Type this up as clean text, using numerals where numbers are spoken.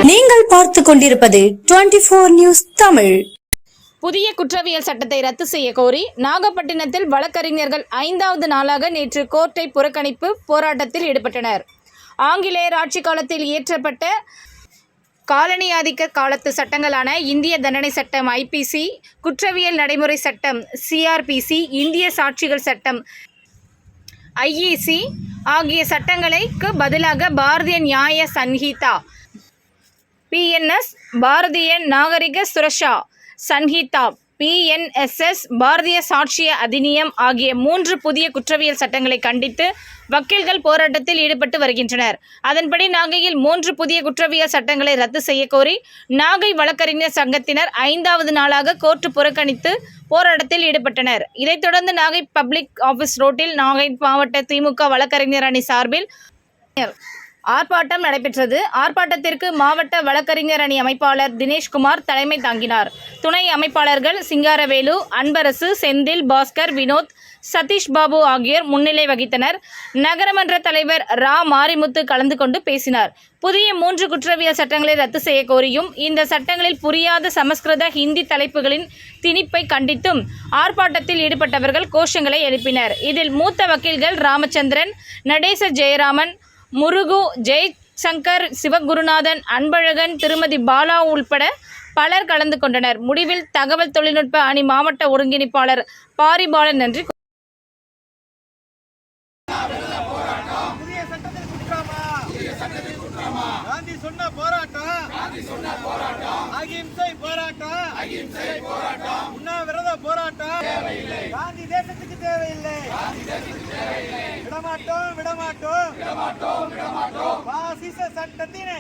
நீங்கள் பார்த்துக் கொண்டிருப்பது 24 நியூஸ் தமிழ். புதிய குற்றவியல் சட்டத்தை ரத்து செய்ய கோரி நாகப்பட்டினத்தில் வழக்கறிஞர்கள் 5வது நாளாக நேற்று கோர்ட்டை புறக்கணிப்பு போராட்டத்தில் ஈடுபட்டனர். ஆங்கிலேயர் ஆட்சி காலத்தில் இயற்றப்பட்ட காலனி ஆதிக்க காலத்து சட்டங்களான இந்திய தண்டனை சட்டம் IPC, குற்றவியல் நடைமுறை சட்டம் CRPC, இந்திய சாட்சிகள் சட்டம் IEC ஆகிய சட்டங்களுக்கு பதிலாக பாரதிய நியாய சன்ஹிதா PNS, பாரதிய நாகரிக சுரக்ஷா சன்ஹிதா PNSS, பாரதிய சாட்சிய அதிநியம் ஆகிய 3 புதிய குற்றவியல் சட்டங்களை கண்டித்து வக்கீல்கள் போராட்டத்தில் ஈடுபட்டு வருகின்றனர். அதன்படி நாகையில் 3 புதிய குற்றவியல் சட்டங்களை ரத்து செய்ய கோரி நாகை வழக்கறிஞர் சங்கத்தினர் 5வது நாளாக கோர்ட்டு புறக்கணித்து போராட்டத்தில் ஈடுபட்டனர். இதைத் தொடர்ந்து நாகை பப்ளிக் ஆஃபீஸ் ரோட்டில் நாகை மாவட்ட திமுக வழக்கறிஞர் அணி சார்பில் ஆர்ப்பாட்டம் நடைபெற்றது. ஆர்ப்பாட்டத்திற்கு மாவட்ட வழக்கறிஞர் அணி அமைப்பாளர் தினேஷ்குமார் தலைமை தாங்கினார். துணை அமைப்பாளர்கள் சிங்காரவேலு, அன்பரசு, செந்தில், பாஸ்கர், வினோத், சதீஷ் பாபு ஆகியோர் முன்னிலை வகித்தனர். நகரமன்ற தலைவர் ரா மாரிமுத்து கலந்து கொண்டு பேசினார். புதிய 3 குற்றவியல் சட்டங்களை ரத்து செய்ய கோரியும் இந்த சட்டங்களில் புரியாத சமஸ்கிருத, ஹிந்தி தலைப்புகளின் திணிப்பை கண்டித்தும் ஆர்ப்பாட்டத்தில் ஈடுபட்டவர்கள் கோஷங்களை எழுப்பினர். இதில் மூத்த வக்கீல்கள் ராமச்சந்திரன், நடேச ஜெயராமன், முருகு, ஜெய்சங்கர், சிவகுருநாதன், அன்பழகன், திருமதி பாலா உள்பட பலர் கலந்து கொண்டனர். முடிவில் தகவல் தொழில்நுட்ப அணி மாவட்ட ஒருங்கிணைப்பாளர் பாரிபாலன் நன்றி. உண்ணாவிரத போராட்டம் காந்தி தேசத்துக்கு தேவையில்லை. விடமாட்டோம் பாசிச சட்டத்தினை